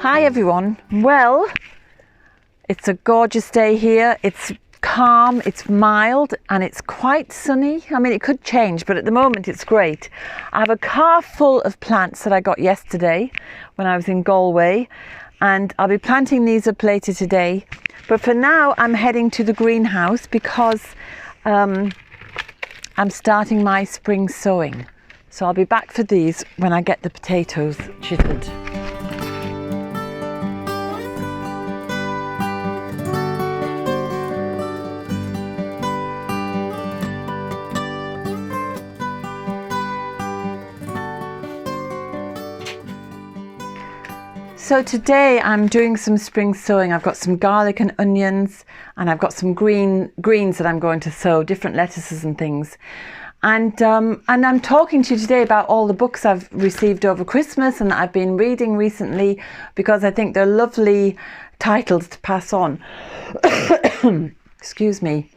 Hi everyone. Well, it's a gorgeous day here. It's calm, it's mild, and it's quite sunny. I mean, it could change, but at the moment it's great. I have a car full of plants that I got yesterday when I was in Galway, and I'll be planting these up later today. But for now, I'm heading to the greenhouse because I'm starting my spring sowing. So I'll be back for these when I get the potatoes chittered. So today I'm doing some spring sowing. I've got some garlic and onions, and I've got some greens that I'm going to sow, different lettuces and things. And I'm talking to you today about all the books I've received over Christmas and that I've been reading recently, because I think they're lovely titles to pass on. Excuse me.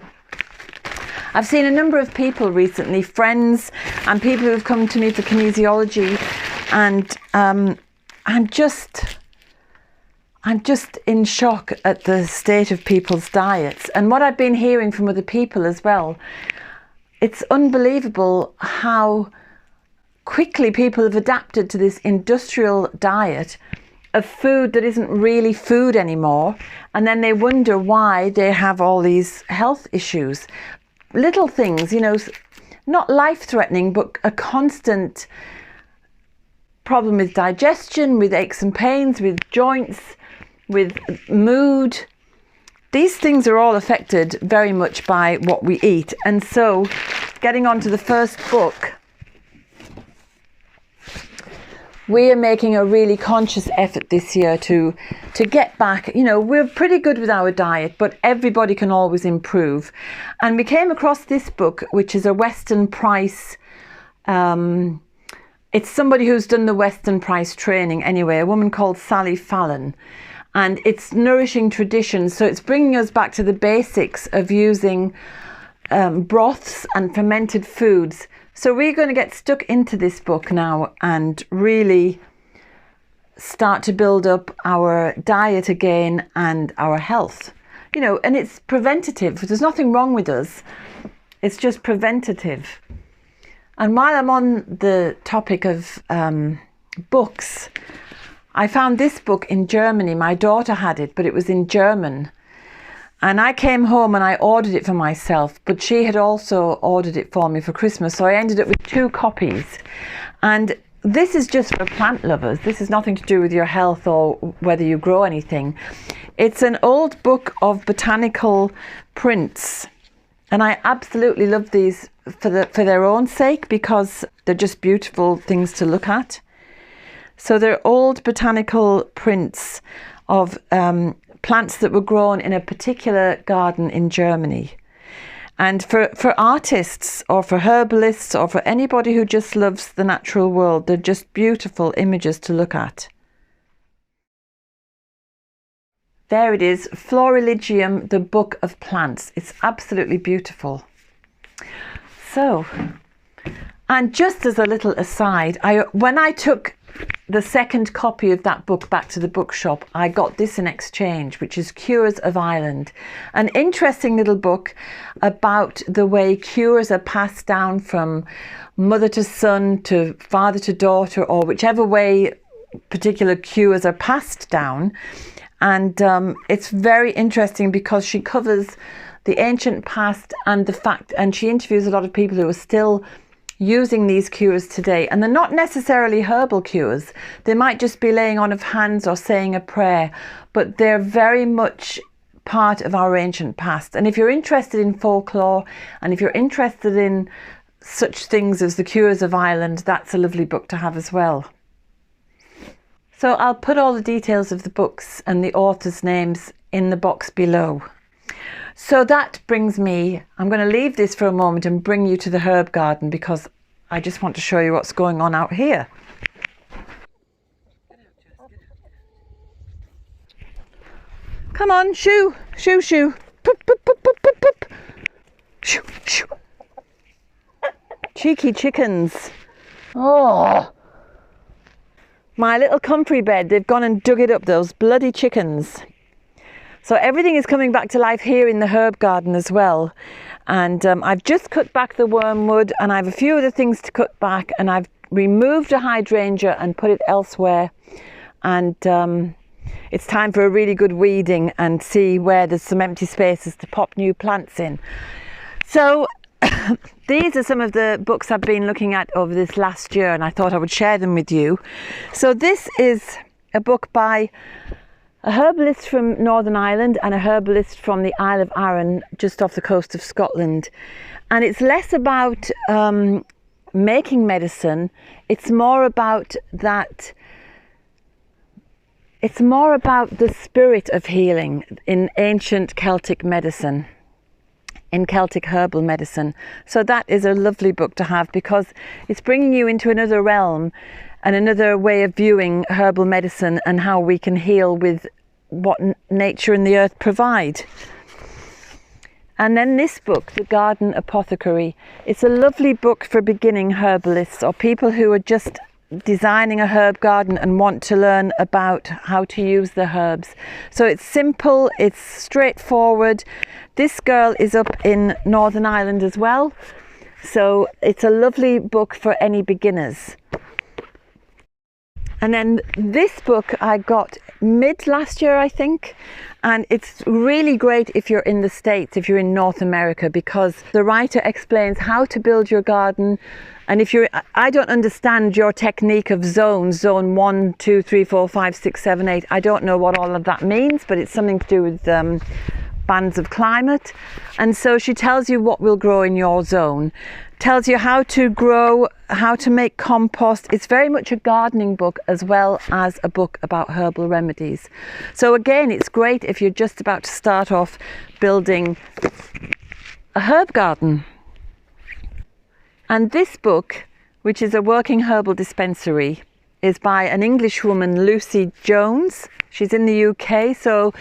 I've seen a number of people recently, friends and people who have come to me for kinesiology, and I'm just in shock at the state of people's diets and what I've been hearing from other people as well. It's unbelievable how quickly people have adapted to this industrial diet of food that isn't really food anymore, and then they wonder why they have all these health issues. Little things, you know, not life-threatening, but a constant problem with digestion, with aches and pains, with joints, with mood. These things are all affected very much by what we eat. And so, getting on to the first book, we are making a really conscious effort this year to get back. You know, we're pretty good with our diet, but everybody can always improve. And we came across this book, which is a Weston Price. It's somebody who's done the Weston Price training anyway, a woman called Sally Fallon. And it's Nourishing Traditions. So it's bringing us back to the basics of using broths and fermented foods. So we're going to get stuck into this book now and really start to build up our diet again and our health. You know, and it's preventative. There's nothing wrong with us. It's just preventative. And while I'm on the topic of books, I found this book in Germany. My daughter had it, but it was in German. And I came home and I ordered it for myself, but she had also ordered it for me for Christmas. So I ended up with 2 copies. And this is just for plant lovers. This is nothing to do with your health or whether you grow anything. It's an old book of botanical prints. And I absolutely love these for their own sake, because they're just beautiful things to look at. So they're old botanical prints of plants that were grown in a particular garden in Germany. And for artists or for herbalists or for anybody who just loves the natural world, they're just beautiful images to look at. There it is, Florilegium, the Book of Plants. It's absolutely beautiful. So, and just as a little aside, when I took the second copy of that book back to the bookshop, I got this in exchange, which is Cures of Ireland. An interesting little book about the way cures are passed down from mother to son to father to daughter, or whichever way particular cures are passed down. And it's very interesting because she covers the ancient past and the fact, and she interviews a lot of people who are still using these cures today. And they're not necessarily herbal cures. They might just be laying on of hands or saying a prayer, but they're very much part of our ancient past. And if you're interested in folklore, and if you're interested in such things as the Cures of Ireland, that's a lovely book to have as well. So I'll put all the details of the books and the authors' names in the box below. So that brings me, I'm going to leave this for a moment and bring you to the herb garden, because I just want to show you what's going on out here. Come on, shoo, shoo, shoo. Poop, poop, poop, poop, poop, poop. Shoo, shoo. Cheeky chickens. Oh. My little comfrey bed, they've gone and dug it up, those bloody chickens. So everything is coming back to life here in the herb garden as well. And I've just cut back the wormwood, and I have a few other things to cut back, and I've removed a hydrangea and put it elsewhere. And it's time for a really good weeding and see where there's some empty spaces to pop new plants in. So these are some of the books I've been looking at over this last year, and I thought I would share them with you. So this is a book by a herbalist from Northern Ireland and a herbalist from the Isle of Arran, just off the coast of Scotland. And it's less about making medicine, it's more about that. It's more about the spirit of healing in ancient Celtic medicine, in Celtic herbal medicine. So that is a lovely book to have, because it's bringing you into another realm and another way of viewing herbal medicine and how we can heal with what nature and the earth provide. And then this book, The Garden Apothecary, it's a lovely book for beginning herbalists or people who are just designing a herb garden and want to learn about how to use the herbs. So it's simple, it's straightforward. This girl is up in Northern Ireland as well, so it's a lovely book for any beginners. And then this book I got mid last year, I think, and it's really great if you're in the States, if you're in North America, because the writer explains how to build your garden. And if I don't understand your technique of zones, zone 1, 2, 3, 4, 5, 6, 7, 8. I don't know what all of that means, but it's something to do with bands of climate. And so she tells you what will grow in your zone, tells you how to grow, how to make compost. It's very much a gardening book as well as a book about herbal remedies. So again, it's great if you're just about to start off building a herb garden. And this book, which is a working herbal dispensary, is by an English woman, Lucy Jones. She's in the UK, so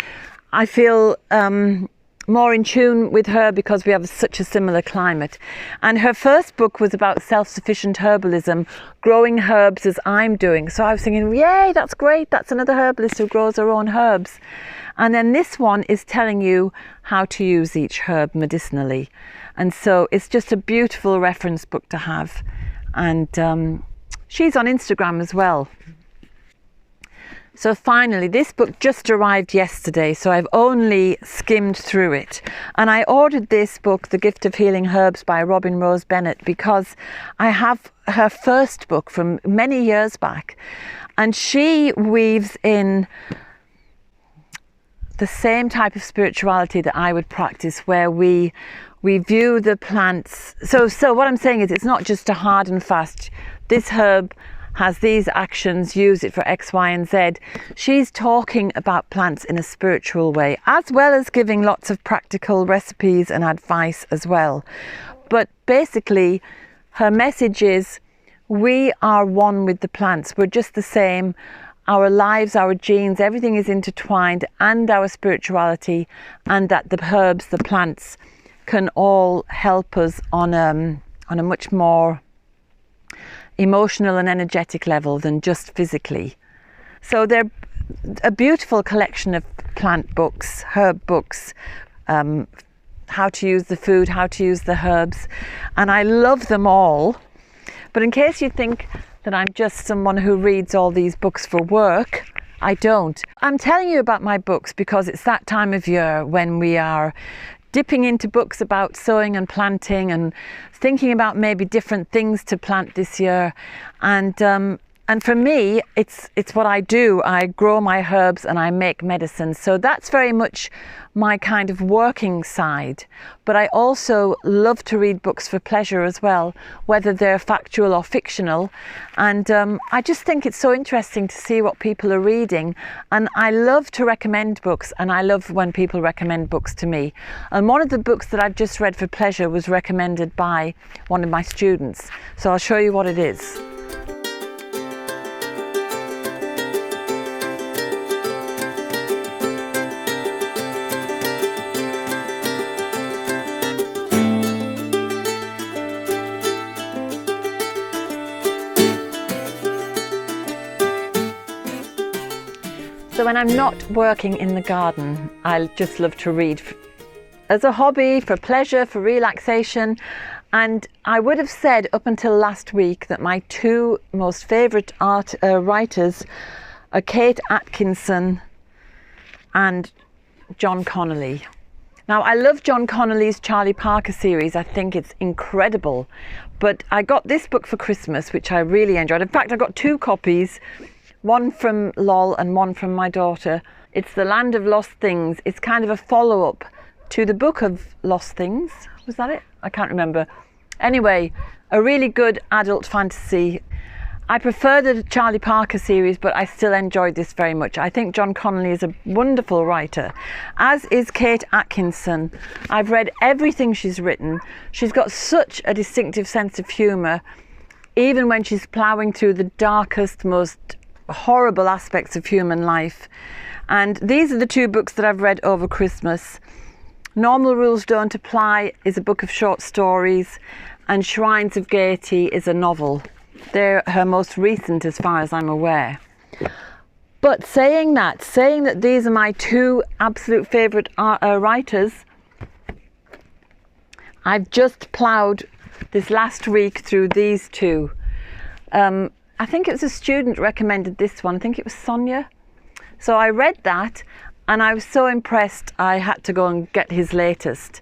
I feel more in tune with her because we have such a similar climate. And her first book was about self-sufficient herbalism, growing herbs as I'm doing. So I was thinking, yay, that's great. That's another herbalist who grows her own herbs. And then this one is telling you how to use each herb medicinally. And so it's just a beautiful reference book to have. And she's on Instagram as well. So finally, this book just arrived yesterday, so I've only skimmed through it. And I ordered this book, The Gift of Healing Herbs by Robin Rose Bennett, because I have her first book from many years back. And she weaves in the same type of spirituality that I would practice, where we view the plants. So what I'm saying is, it's not just a hard and fast, this herb has these actions, use it for X, Y, and Z. She's talking about plants in a spiritual way, as well as giving lots of practical recipes and advice as well. But basically, her message is, we are one with the plants. We're just the same. Our lives, our genes, everything is intertwined, and our spirituality, and that the herbs, the plants, can all help us on a much more emotional and energetic level than just physically. So they're a beautiful collection of plant books, herb books, how to use the food, how to use the herbs, and I love them all. But in case you think that I'm just someone who reads all these books for work, I don't. I'm telling you about my books because it's that time of year when we are dipping into books about sowing and planting and thinking about maybe different things to plant this year. And for me, it's what I do. I grow my herbs and I make medicine. So that's very much my kind of working side. But I also love to read books for pleasure as well, whether they're factual or fictional. And I just think it's so interesting to see what people are reading. And I love to recommend books, and I love when people recommend books to me. And one of the books that I've just read for pleasure was recommended by one of my students. So I'll show you what it is. So when I'm not working in the garden, I just love to read as a hobby, for pleasure, for relaxation. And I would have said up until last week that my two most favourite writers are Kate Atkinson and John Connolly. Now, I love John Connolly's Charlie Parker series. I think it's incredible. But I got this book for Christmas, which I really enjoyed. In fact, I got two copies, one from Lol and one from my daughter. It's The Land of Lost Things. It's kind of a follow-up to the Book of Lost Things. Was that it? I can't remember. Anyway, a really good adult fantasy. I prefer the Charlie Parker series, but I still enjoyed this very much. I think John Connolly is a wonderful writer, as is Kate Atkinson. I've read everything she's written. She's got such a distinctive sense of humour, even when she's ploughing through the darkest, most horrible aspects of human life. And these are the two books that I've read over Christmas. Normal Rules Don't Apply is a book of short stories, and Shrines of Gaiety is a novel. They're her most recent as far as I'm aware. But saying that these are my two absolute favourite writers, I've just ploughed this last week through these two. I think it was a student recommended this one. I think it was Sonia. So I read that and I was so impressed I had to go and get his latest.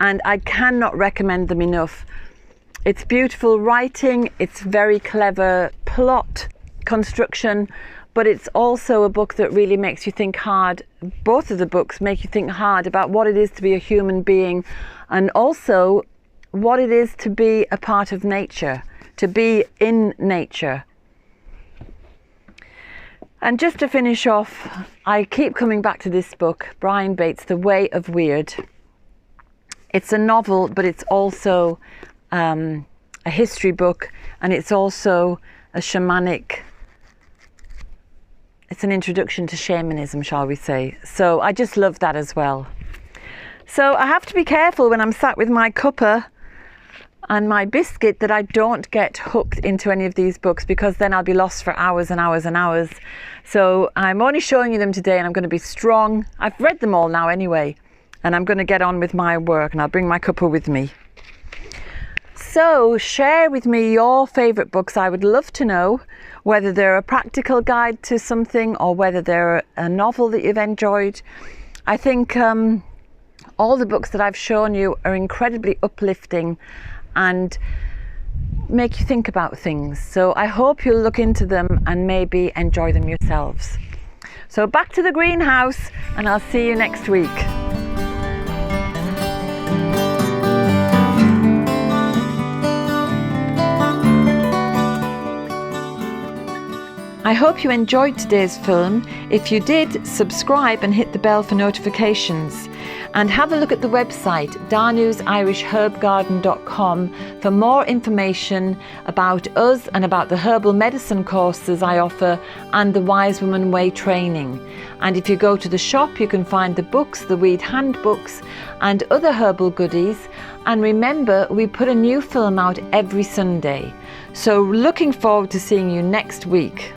And I cannot recommend them enough. It's beautiful writing, it's very clever plot construction, but it's also a book that really makes you think hard. Both of the books make you think hard about what it is to be a human being, and also what it is to be a part of nature, to be in nature. And just to finish off, I keep coming back to this book, Brian Bates' The Way of Weird. It's a novel, but it's also a history book, and it's also a shamanic, it's an introduction to shamanism, shall we say. So I just love that as well. So I have to be careful when I'm sat with my cuppa and my biscuit that I don't get hooked into any of these books, because then I'll be lost for hours and hours and hours. So I'm only showing you them today, and I'm going to be strong. I've read them all now anyway, and I'm going to get on with my work, and I'll bring my cuppa with me. So share with me your favourite books. I would love to know whether they're a practical guide to something or whether they're a novel that you've enjoyed. I think all the books that I've shown you are incredibly uplifting and make you think about things. So I hope you'll look into them and maybe enjoy them yourselves. So back to the greenhouse, and I'll see you next week. I hope you enjoyed today's film. If you did, subscribe and hit the bell for notifications. And have a look at the website, danusirishherbgarden.com, for more information about us and about the herbal medicine courses I offer and the Wise Woman Way training. And if you go to the shop, you can find the books, the weed handbooks and other herbal goodies. And remember, we put a new film out every Sunday. So looking forward to seeing you next week.